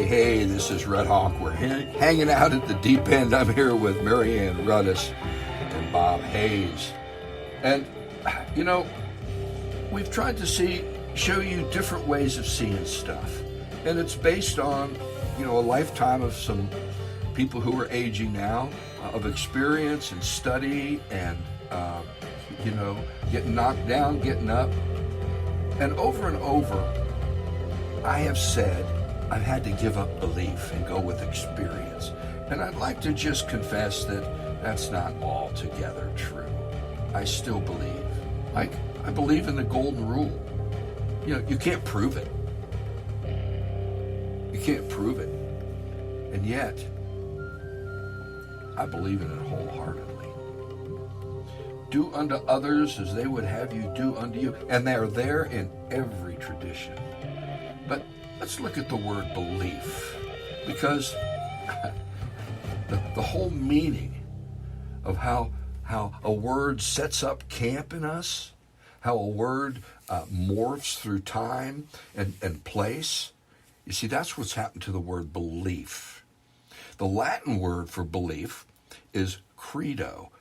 Hey, this is Red Hawk. We're hanging out at the deep end. I'm here with Marianne Rudis and Bob Hayes. And, you know, we've tried to show you different ways of seeing stuff. And it's based on, a lifetime of some people who are aging now, of experience and study and, getting knocked down, getting up. And over, I have said, I've had to give up belief and go with experience. And I'd like to just confess that that's not altogether true. I still believe. I believe in the golden rule. You can't prove it. You can't prove it. And yet, I believe in it wholeheartedly. Do unto others as they would have you do unto you. And they are there in every tradition. But let's look at the word belief, because the whole meaning of how a word sets up camp in us, how a word morphs through time and place, you see, that's what's happened to the word belief. The Latin word for belief is credo,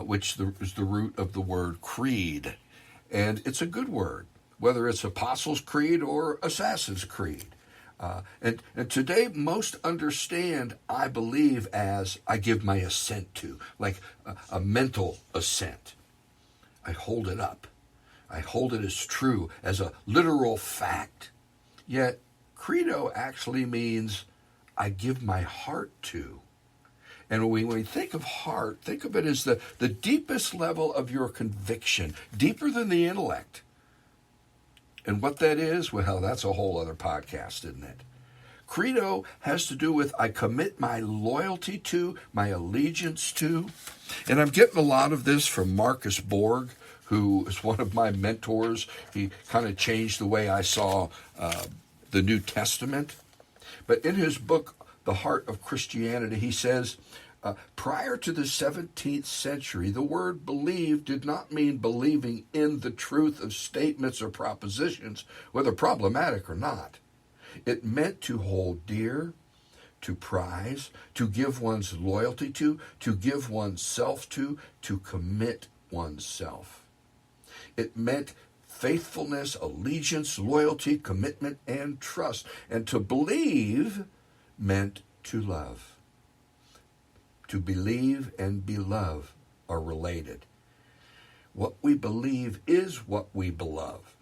which is the root of the word creed, and it's a good word, whether it's Apostles' Creed or Assassin's Creed. And today, most understand I believe as I give my assent to, like a mental assent. I hold it up. I hold it as true, as a literal fact. Yet, credo actually means I give my heart to. And when we think of heart, think of it as the deepest level of your conviction, deeper than the intellect. And what that is, well, that's a whole other podcast, isn't it? Credo has to do with I commit my loyalty to, my allegiance to. And I'm getting a lot of this from Marcus Borg, who is one of my mentors. He kind of changed the way I saw the New Testament. But in his book, The Heart of Christianity, he says, prior to the 17th century, the word believe did not mean believing in the truth of statements or propositions, whether problematic or not. It meant to hold dear, to prize, to give one's loyalty to give oneself to commit oneself. It meant faithfulness, allegiance, loyalty, commitment, and trust. And to believe meant to love. To believe and be loved are related. What we believe is what we beloved.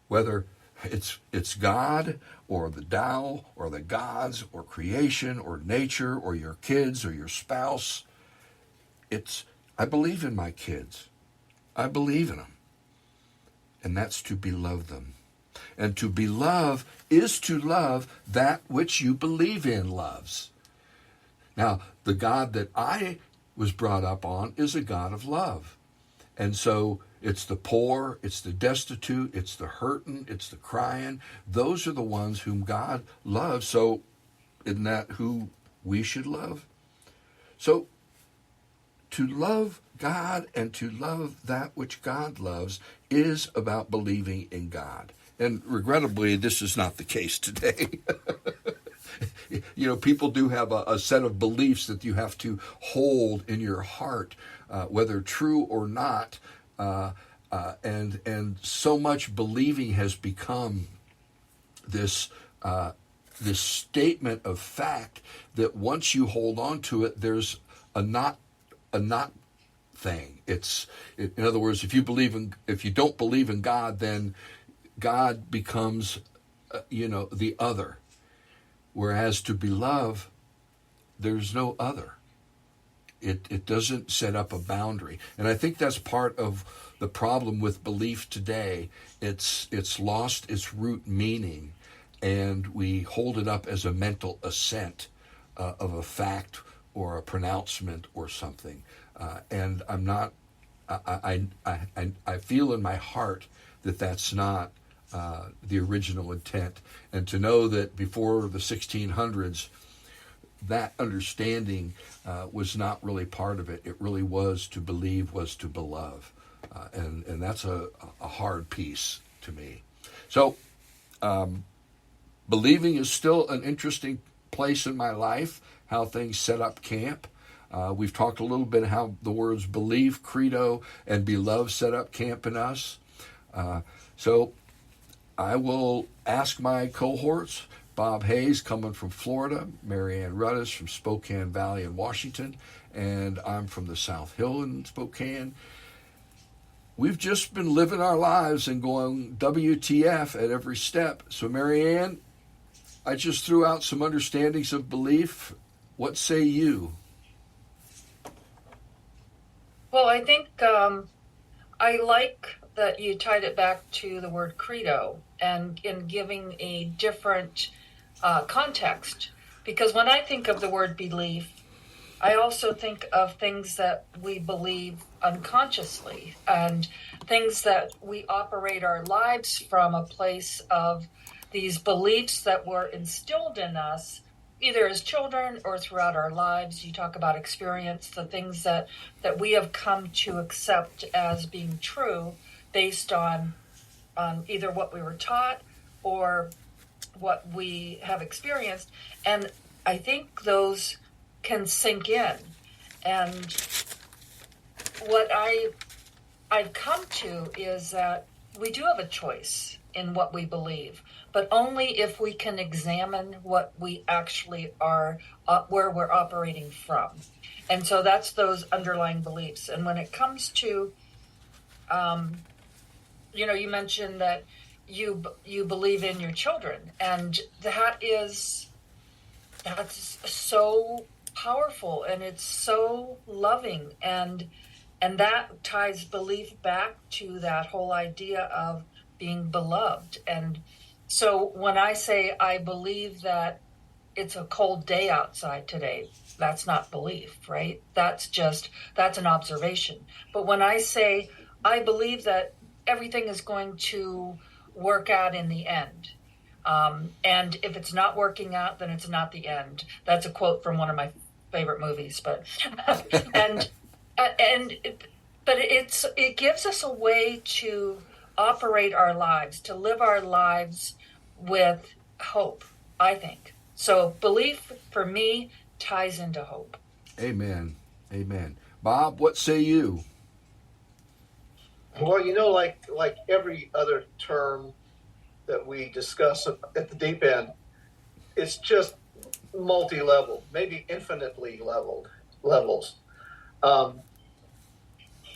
Whether it's God or the Tao or the gods or creation or nature or your kids or your spouse, I believe in my kids. I believe in them. And that's to beloved them. And to beloved is to love that which you believe in loves. Now, the God that I was brought up on is a God of love. And so it's the poor, it's the destitute, it's the hurting, it's the crying. Those are the ones whom God loves. So isn't that who we should love? So to love God and to love that which God loves is about believing in God. And regrettably, this is not the case today. People do have a set of beliefs that you have to hold in your heart, whether true or not. And so much believing has become this statement of fact that once you hold on to it, there's a not thing. In other words, if you don't believe in God, then God becomes, the other. Whereas to beloved, there's no other. It doesn't set up a boundary. And I think that's part of the problem with belief today. It's lost its root meaning, and we hold it up as a mental assent of a fact or a pronouncement or something. And I'm not. I feel in my heart that that's not the original intent. And to know that before the 1600s, that understanding was not really part of it. It really was to believe, was to beloved. And that's a hard piece to me. So Believing is still an interesting place in my life, how things set up camp. We've talked a little bit how the words belief, credo, and beloved set up camp in us. So I will ask my cohorts, Bob Hayes coming from Florida, Marianne Rudis from Spokane Valley in Washington, and I'm from the South Hill in Spokane. We've just been living our lives and going WTF at every step. So Marianne, I just threw out some understandings of belief. What say you? Well, I think I like that you tied it back to the word credo and in giving a different context. Because when I think of the word belief, I also think of things that we believe unconsciously and things that we operate our lives from a place of these beliefs that were instilled in us either as children or throughout our lives. You talk about experience, the things that we have come to accept as being true based on either what we were taught or what we have experienced. And I think those can sink in. And what I've come to is that we do have a choice in what we believe, but only if we can examine what we actually are, where we're operating from. And so that's those underlying beliefs. And when it comes to, you mentioned that you believe in your children, and that's so powerful, and it's so loving, and that ties belief back to that whole idea of being beloved. And so when I say I believe that it's a cold day outside today, that's not belief, right? That's an observation. But when I say I believe that everything is going to work out in the end, and if it's not working out, then it's not the end. That's a quote from one of my favorite movies, but but it gives us a way to operate our lives, to live our lives with hope, I think. So belief for me ties into hope. Amen. Amen. Bob, what say you? Well, like every other term that we discuss at the deep end, it's just multi-level, maybe infinitely levels.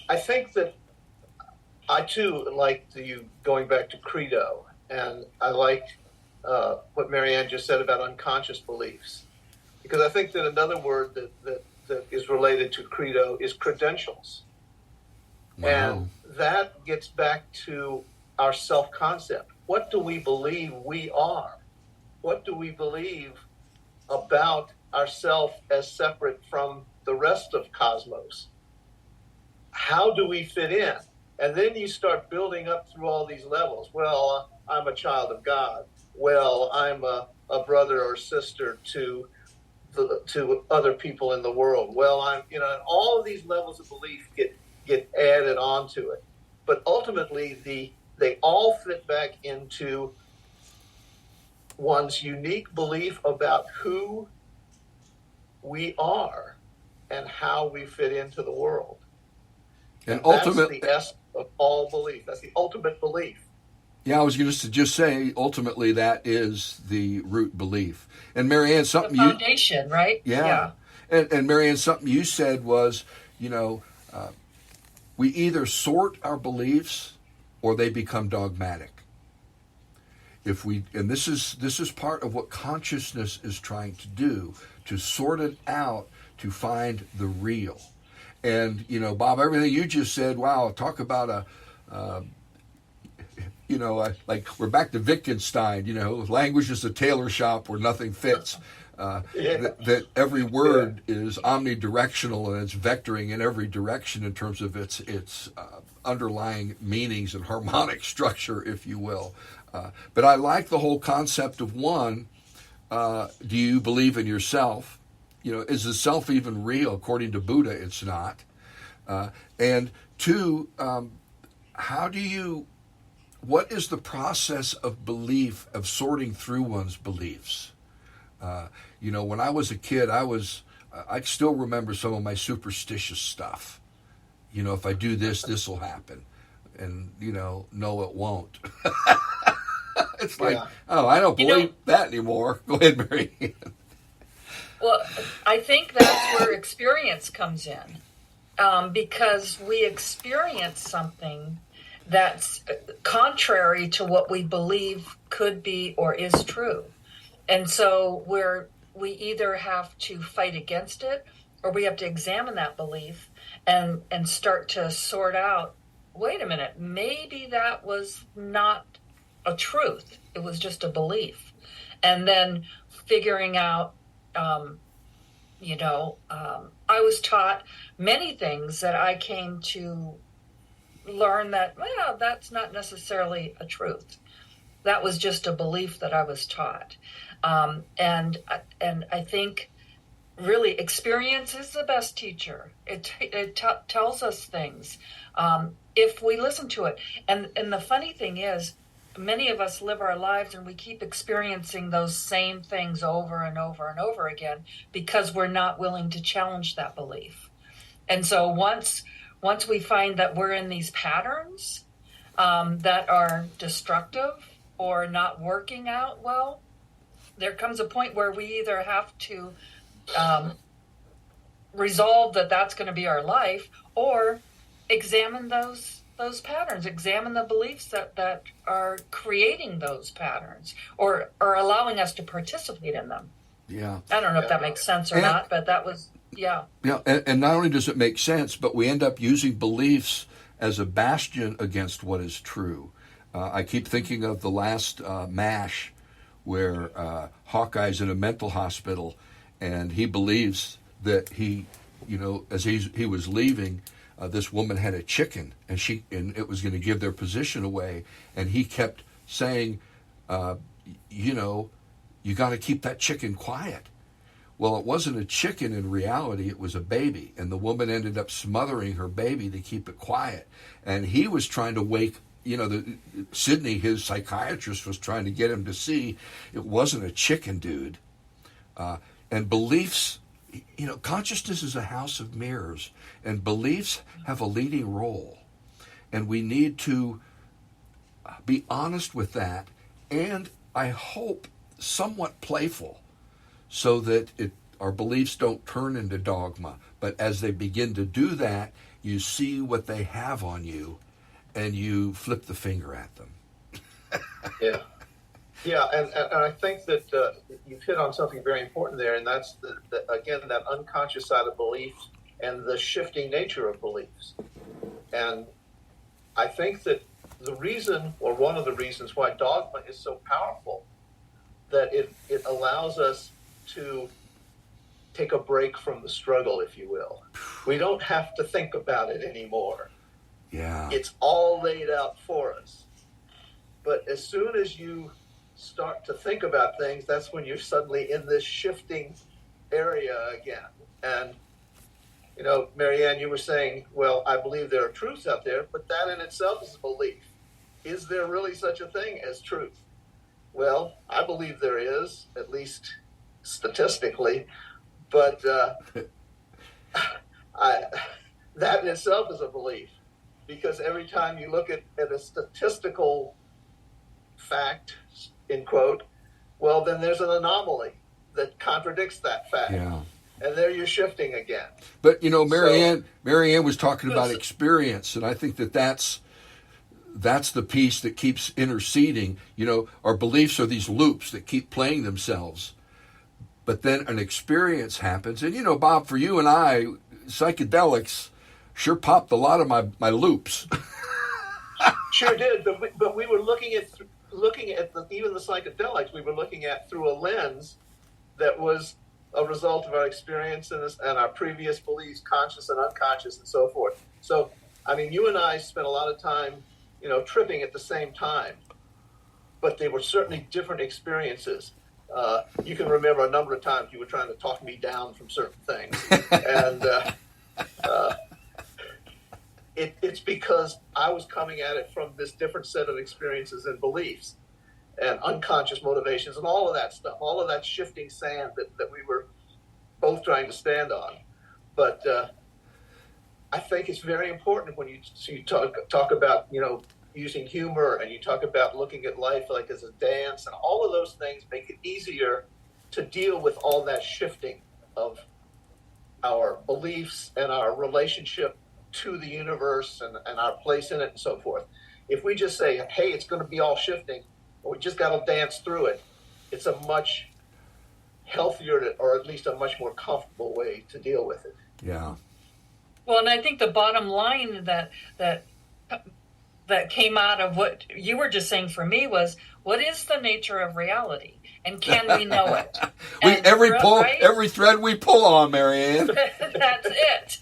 I think that I too like you going back to credo, and I liked what Marianne just said about unconscious beliefs, because I think that another word that is related to credo is credentials. Wow. And that gets back to our self-concept. What do we believe we are? What do we believe about ourselves as separate from the rest of cosmos? How do we fit in? And then you start building up through all these levels. Well, I'm a child of God. Well, I'm a brother or sister to other people in the world. Well, and all of these levels of belief get added onto it. But ultimately, they all fit back into one's unique belief about who we are and how we fit into the world. And that's the essence of all belief. That's the ultimate belief. Yeah, I was going to just say, ultimately, that is the root belief. And Marianne, something the foundation, right? Yeah. And Marianne, something you said was, we either sort our beliefs or they become dogmatic. And this is part of what consciousness is trying to do, to sort it out, to find the real. And, Bob, everything you just said, wow, talk about like we're back to Wittgenstein, language is a tailor shop where nothing fits. That every word is omnidirectional and it's vectoring in every direction in terms of its underlying meanings and harmonic structure, if you will. But I like the whole concept of one, do you believe in yourself? Is the self even real? According to Buddha, it's not. And two, how do you what is the process of belief, of sorting through one's beliefs? When I was a kid, I still remember some of my superstitious stuff. If I do this, this will happen. And, no, it won't. It's like, oh, I don't believe that anymore. Go ahead, Mary Ann. Well, I think that's where experience comes in, because we experience something that's contrary to what we believe could be or is true. And so we either have to fight against it, or we have to examine that belief and start to sort out, wait a minute, maybe that was not a truth. It was just a belief. And then figuring out, I was taught many things that I came to learn that, well, that's not necessarily a truth. That was just a belief that I was taught. And I think really experience is the best teacher. It tells us things if we listen to it. And the funny thing is, many of us live our lives and we keep experiencing those same things over and over and over again because we're not willing to challenge that belief. And so once we find that we're in these patterns that are destructive or not working out well, there comes a point where we either have to resolve that that's going to be our life, or examine those patterns, examine the beliefs that are creating those patterns or are allowing us to participate in them. Yeah. I don't know if that makes sense or not, but that was, yeah. Yeah, and not only does it make sense, but we end up using beliefs as a bastion against what is true. I keep thinking of the last MASH, where Hawkeye's in a mental hospital, and he believes that as he was leaving, this woman had a chicken, and it was going to give their position away, and he kept saying, you got to keep that chicken quiet. Well, it wasn't a chicken in reality, it was a baby, and the woman ended up smothering her baby to keep it quiet, and he was trying to wake. Sidney, his psychiatrist, was trying to get him to see it wasn't a chicken, dude. And beliefs, consciousness is a house of mirrors, and beliefs have a leading role. And we need to be honest with that, and I hope somewhat playful, so that our beliefs don't turn into dogma. But as they begin to do that, you see what they have on you, and you flip the finger at them. Yeah. Yeah, and I think that you've hit on something very important there, and that's, again, that unconscious side of belief and the shifting nature of beliefs. And I think that the reason, or one of the reasons why dogma is so powerful, that it allows us to take a break from the struggle, if you will. We don't have to think about it anymore. Yeah. It's all laid out for us. But as soon as you start to think about things, that's when you're suddenly in this shifting area again. And, Mary Ann, you were saying, well, I believe there are truths out there, but that in itself is a belief. Is there really such a thing as truth? Well, I believe there is, at least statistically, but that in itself is a belief. Because every time you look at a statistical fact, in quote, well, then there's an anomaly that contradicts that fact. Yeah. And there you're shifting again. But, Mary Ann was talking about experience, and I think that's the piece that keeps interceding. Our beliefs are these loops that keep playing themselves. But then an experience happens. And, Bob, for you and I, psychedelics sure popped a lot of my loops. Sure did, but we were looking at even the psychedelics. We were looking at through a lens that was a result of our experience and our previous beliefs, conscious and unconscious, and so forth. So, you and I spent a lot of time, tripping at the same time, but they were certainly different experiences. You can remember a number of times you were trying to talk me down from certain things, and it's because I was coming at it from this different set of experiences and beliefs and unconscious motivations and all of that stuff, all of that shifting sand that we were both trying to stand on. But I think it's very important when you talk about, using humor, and you talk about looking at life like as a dance, and all of those things make it easier to deal with all that shifting of our beliefs and our relationship to the universe and our place in it and so forth. If we just say, hey, it's going to be all shifting, but we just got to dance through it, it's a much healthier, or at least a much more comfortable way to deal with it. Yeah. Well, and I think the bottom line that came out of what you were just saying for me was, what is the nature of reality? And can we know it? Every thread we pull on, Marianne. That's it,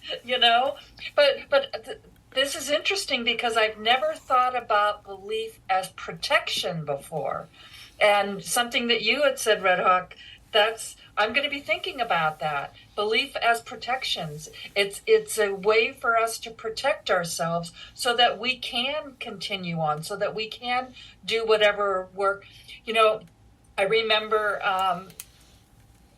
But this is interesting because I've never thought about belief as protection before. And something that you had said, Red Hawk, I'm going to be thinking about that. Belief as protections. It's a way for us to protect ourselves so that we can continue on, so that we can do whatever work. I remember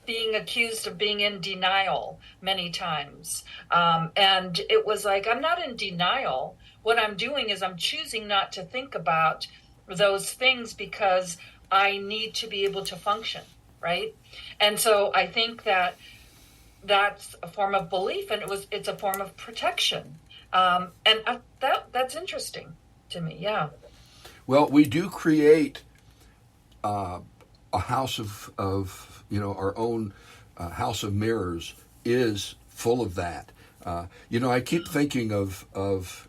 being accused of being in denial many times. And it was like, I'm not in denial. What I'm doing is I'm choosing not to think about those things because I need to be able to function. Right. And so I think that's a form of belief, and it's a form of protection. That's interesting to me. Yeah. Well, we do create a house of our own house of mirrors is full of that. I keep thinking of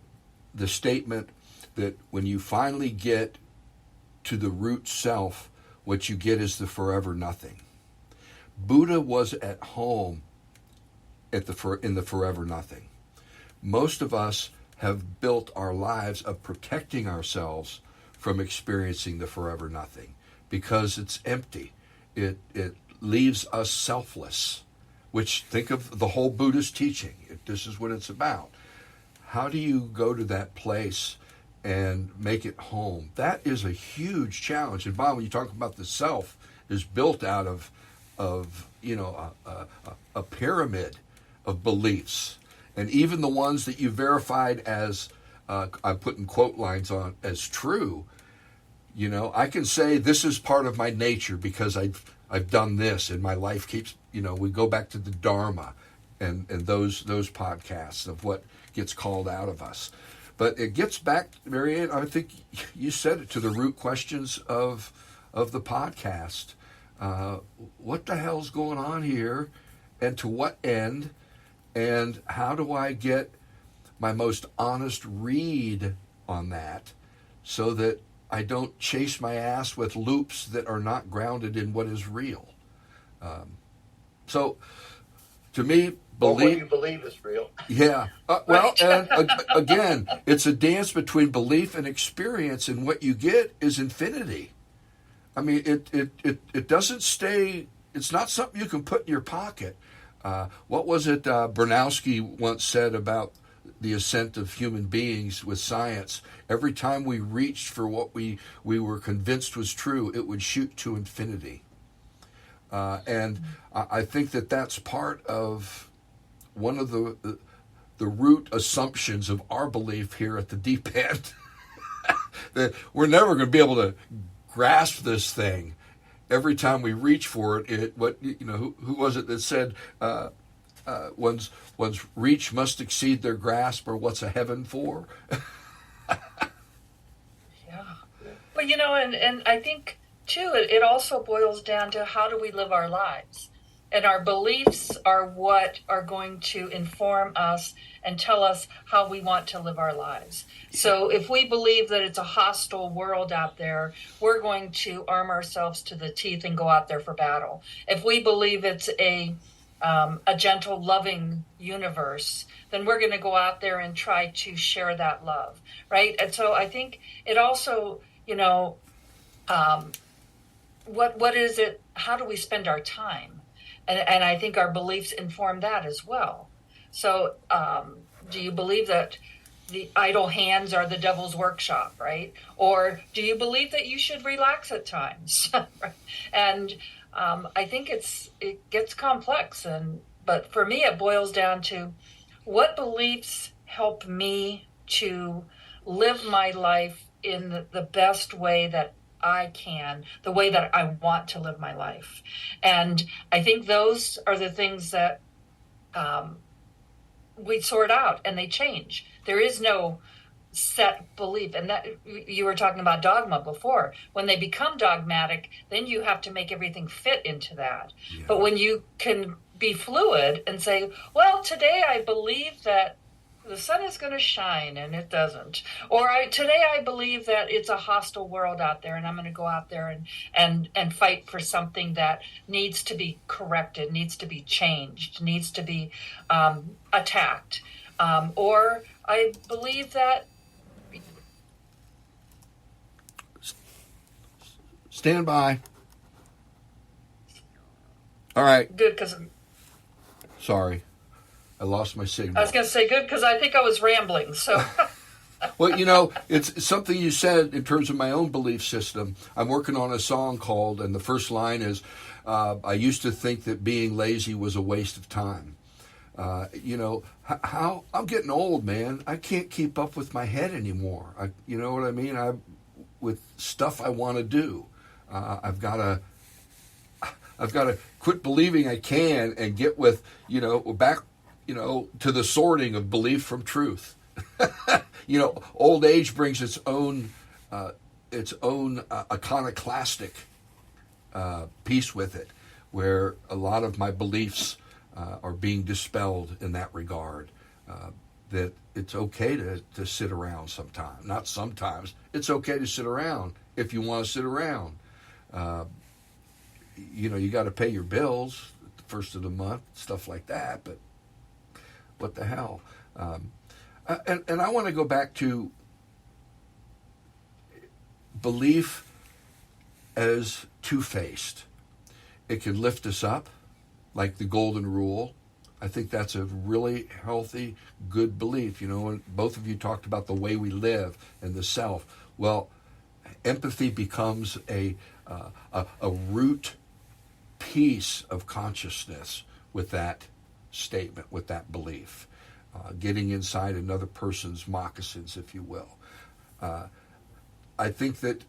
the statement that when you finally get to the root self, what you get is the forever nothing. Buddha was at home in the forever nothing. Most of us have built our lives of protecting ourselves from experiencing the forever nothing because it's empty. It leaves us selfless, which, think of the whole Buddhist teaching. This is what it's about. How do you go to that place and make it home? That is a huge challenge. And Bob, when you talk about the self, is built out of a pyramid of beliefs, and even the ones that you verified as I'm putting quote lines on as true. I can say this is part of my nature because I've done this, and my life keeps. We go back to the Dharma, and those podcasts of what gets called out of us. But it gets back, Marianne, I think you said it, to the root questions of the podcast. What the hell's going on here, and to what end, and how do I get my most honest read on that so that I don't chase my ass with loops that are not grounded in what is real? So, to me, what you believe is real. Yeah. And again, it's a dance between belief and experience, and what you get is infinity. I mean, it doesn't stay. It's not something you can put in your pocket. What was it Bernowski once said about the ascent of human beings with science? Every time we reached for what we were convinced was true, it would shoot to infinity. And I think that's part of one of the root assumptions of our belief here at the deep end. That we're never going to be able to grasp this thing. Every time we reach for it, who was it that said one's reach must exceed their grasp, or what's a heaven for? Yeah. But and I think too, it also boils down to how do we live our lives. And our beliefs are what are going to inform us and tell us how we want to live our lives. So if we believe that it's a hostile world out there, we're going to arm ourselves to the teeth and go out there for battle. If we believe it's a gentle, loving universe, then we're going to go out there and try to share that love, right? And so I think it also, what is it? How do we spend our time? And I think our beliefs inform that as well. So do you believe that the idle hands are the devil's workshop, right? Or do you believe that you should relax at times? And I think it gets complex, but for me it boils down to what beliefs help me to live my life in the best way that I can, the way that I want to live my life. And I think those are the things that we sort out, and they change. There is no set belief. And that, you were talking about dogma before. When they become dogmatic, then you have to make everything fit into that. Yeah. But when you can be fluid and say, well, today I believe that the sun is going to shine, and it doesn't. Or today I believe that it's a hostile world out there, and I'm going to go out there and fight for something that needs to be corrected, needs to be changed, needs to be attacked. Or I believe that. Stand by. All right. Good, because Sorry, I lost my signal. I was going to say good because I think I was rambling. So, Well, it's something you said in terms of my own belief system. I'm working on a song called, and the first line is, I used to think that being lazy was a waste of time. How I'm getting old, man. I can't keep up with my head anymore. You know what I mean? With stuff I want to do, I've got to quit believing I can and get with, back, to the sorting of belief from truth. Old age brings its own iconoclastic piece with it, where a lot of my beliefs are being dispelled in that regard. That it's okay to sit around sometimes. Not sometimes. It's okay to sit around if you want to sit around. You got to pay your bills at the first of the month, stuff like that. But what the hell? And I want to go back to belief as two-faced. It can lift us up, like the golden rule. I think that's a really healthy, good belief. And both of you talked about the way we live and the self. Well, empathy becomes a root piece of consciousness with that statement, with that belief. Getting inside another person's moccasins, if you will. I think that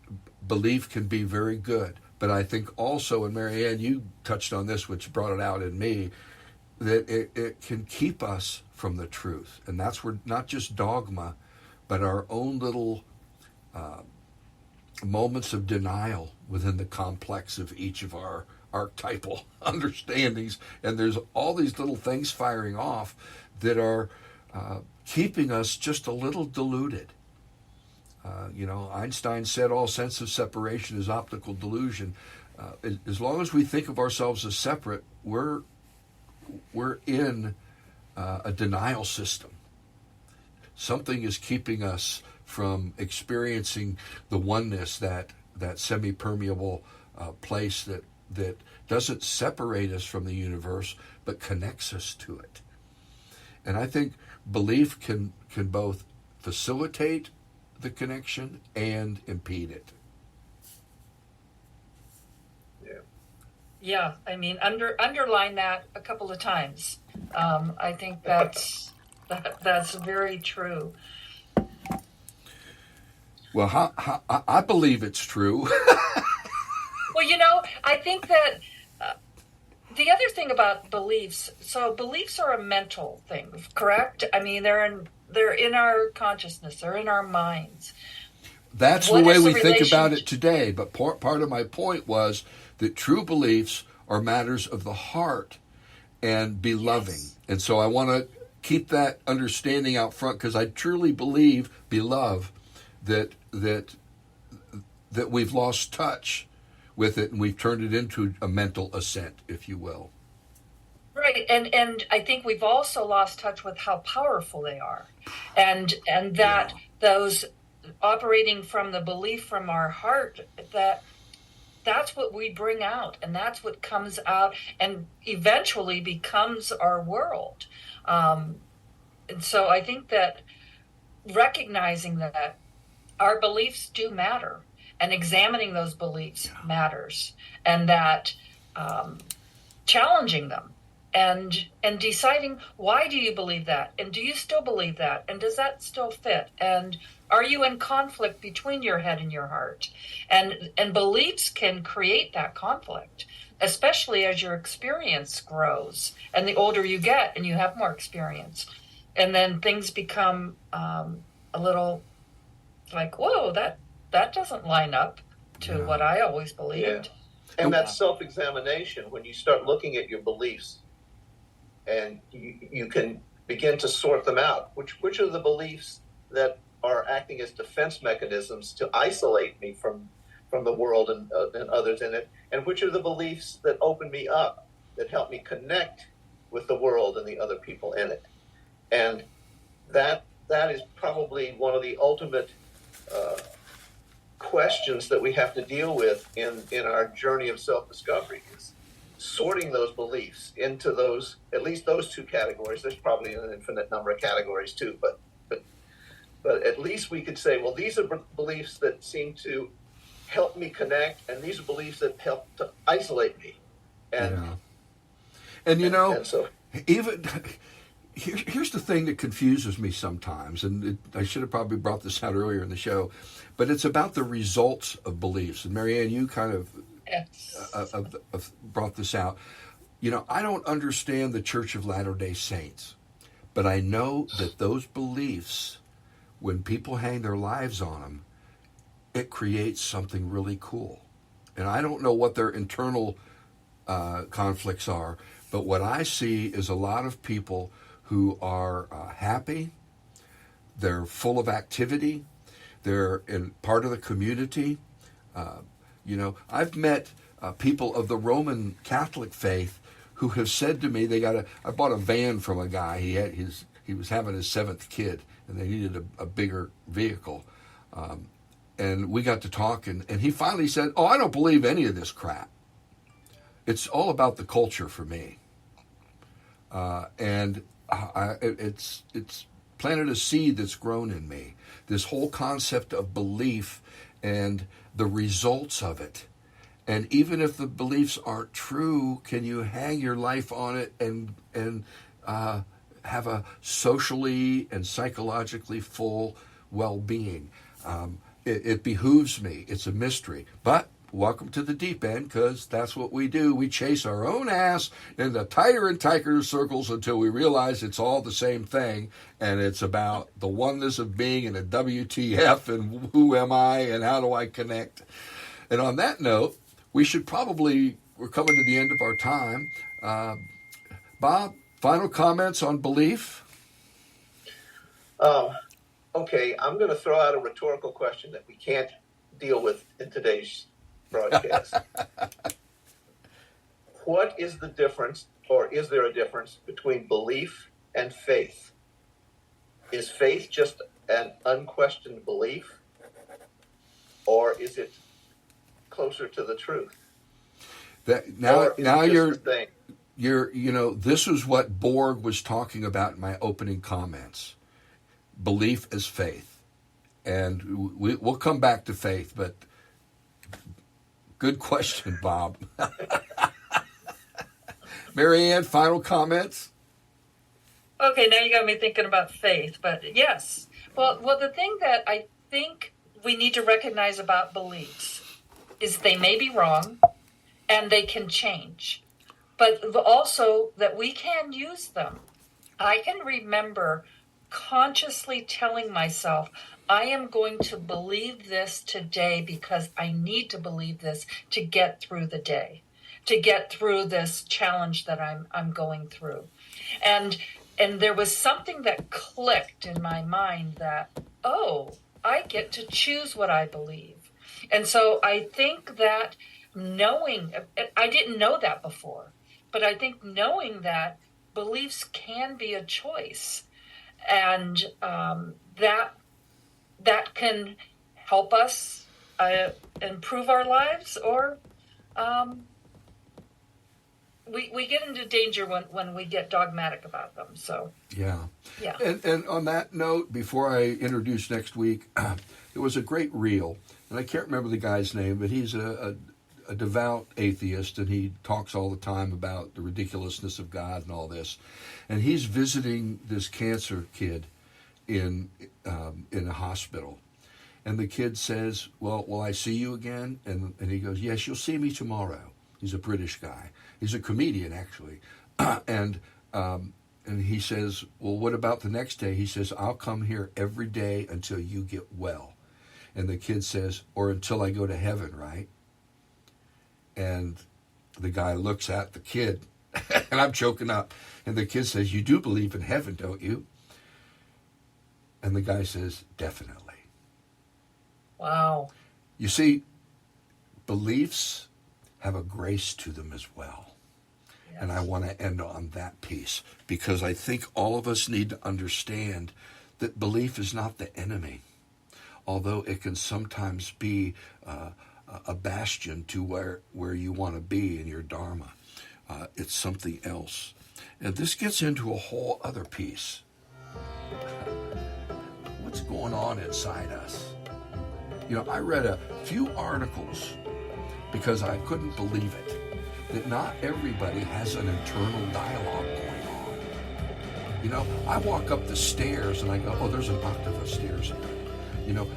belief can be very good, but I think also, and Marianne, you touched on this, which brought it out in me, that it can keep us from the truth. And that's where not just dogma, but our own little moments of denial within the complex of each of our archetypal understandings. And there's all these little things firing off that are keeping us just a little deluded. Einstein said all sense of separation is optical delusion. As long as we think of ourselves as separate, we're in a denial system. Something is keeping us from experiencing the oneness, that semi-permeable place that doesn't separate us from the universe, but connects us to it. And I think belief can both facilitate the connection and impede it. Yeah, I mean, underline that a couple of times. I think that's very true. Well, I believe it's true. Well, I think that the other thing about beliefs, so beliefs are a mental thing, correct? I mean, they're in our consciousness, they're in our minds. That's the way we think about it today. But part of my point was that true beliefs are matters of the heart and be loving. And so I want to keep that understanding out front, because I truly believe, beloved, that we've lost touch with it, and we've turned it into a mental assent, if you will. Right, and I think we've also lost touch with how powerful they are, and that those operating from the belief from our heart, that's what we bring out, and that's what comes out and eventually becomes our world. And so I think that recognizing that our beliefs do matter, and examining those beliefs matters, and that challenging them and deciding, why do you believe that, and do you still believe that, and does that still fit, and are you in conflict between your head and your heart? And beliefs can create that conflict, especially as your experience grows and the older you get and you have more experience, and then things become a little like, whoa, that doesn't line up to what I always believed. And that self-examination, when you start looking at your beliefs and you can begin to sort them out, which are the beliefs that are acting as defense mechanisms to isolate me from the world and others in it, and which are the beliefs that open me up, that help me connect with the world and the other people in it. And that is probably one of the ultimate questions that we have to deal with in our journey of self-discovery, is sorting those beliefs into those, at least those two categories. There's probably an infinite number of categories too, but at least we could say, well, these are beliefs that seem to help me connect, and these are beliefs that help to isolate me. And so even here's the thing that confuses me sometimes, and I should have probably brought this out earlier in the show, but it's about the results of beliefs. And Marianne, you kind of brought this out. I don't understand the Church of Latter-day Saints, but I know that those beliefs, when people hang their lives on them, it creates something really cool. And I don't know what their internal conflicts are, but what I see is a lot of people who are happy, they're full of activity, they're in part of the community. I've met people of the Roman Catholic faith who have said to me, I bought a van from a guy, he was having his 7th kid, and they needed a bigger vehicle. And we got to talk, and he finally said, I don't believe any of this crap. It's all about the culture for me. It's planted a seed that's grown in me. This whole concept of belief and the results of it. And even if the beliefs aren't true, can you hang your life on it and have a socially and psychologically full well-being? It behooves me. It's a mystery. But welcome to the deep end, because that's what we do. We chase our own ass in the tighter and tighter circles until we realize it's all the same thing, and it's about the oneness of being and a WTF and who am I and how do I connect. And on that note, we're coming to the end of our time. Bob, final comments on belief? Okay, I'm going to throw out a rhetorical question that we can't deal with in today's broadcast. What is the difference, or is there a difference, between belief and faith? Is faith just an unquestioned belief, or is it closer to the truth? This is what Borg was talking about in my opening comments. Belief as faith. And we'll come back to faith, but good question, Bob. Marianne, final comments? Okay, now you got me thinking about faith, but yes. Well, the thing that I think we need to recognize about beliefs is they may be wrong and they can change, but also that we can use them. I can remember consciously telling myself, I am going to believe this today because I need to believe this to get through the day, to get through this challenge that I'm going through. And there was something that clicked in my mind that, I get to choose what I believe. And so I think that knowing, I didn't know that before, but I think knowing that beliefs can be a choice, and that can help us improve our lives, or we get into danger when we get dogmatic about them. So Yeah. yeah. And on that note, before I introduce next week, there was a great reel, and I can't remember the guy's name, but he's a devout atheist, and he talks all the time about the ridiculousness of God and all this. And he's visiting this cancer kid in a hospital. And the kid says, well, will I see you again? And he goes, yes, you'll see me tomorrow. He's a British guy. He's a comedian, actually. And he says, well, what about the next day? He says, I'll come here every day until you get well. And the kid says, or until I go to heaven, right? And the guy looks at the kid, and I'm choking up. And the kid says, you do believe in heaven, don't you? And the guy says, definitely. Wow. You see, beliefs have a grace to them as well. Yes. And I want to end on that piece, because I think all of us need to understand that belief is not the enemy, although it can sometimes be a bastion to where you want to be in your dharma. It's something else. And this gets into a whole other piece. What's going on inside us? You know, I read a few articles because I couldn't believe it, that not everybody has an internal dialogue going on. You know, I walk up the stairs and I go, oh, there's an octave of stairs here. You know,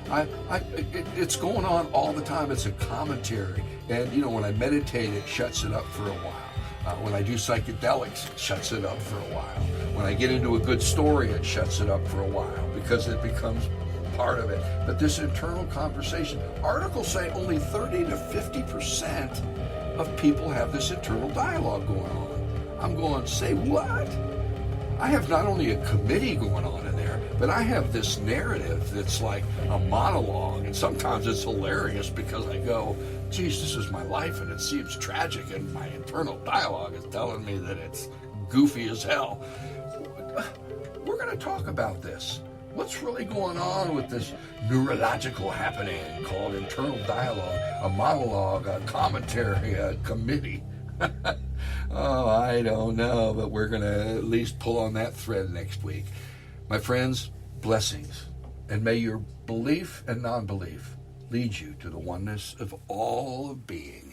it's going on all the time. It's a commentary. And, you know, when I meditate, it shuts it up for a while. When I do psychedelics, it shuts it up for a while. When I get into a good story, it shuts it up for a while because it becomes part of it. But this internal conversation, articles say only 30 to 50% of people have this internal dialogue going on. I'm going, say what? I have not only a committee going on in there, but I have this narrative that's like a monologue. And sometimes it's hilarious because I go, geez, this is my life and it seems tragic, and my internal dialogue is telling me that it's goofy as hell. We're going to talk about this. What's really going on with this neurological happening called internal dialogue, a monologue, a commentary, a committee? Oh, I don't know, but we're going to at least pull on that thread next week. My friends, blessings, and may your belief and non-belief lead you to the oneness of all of being.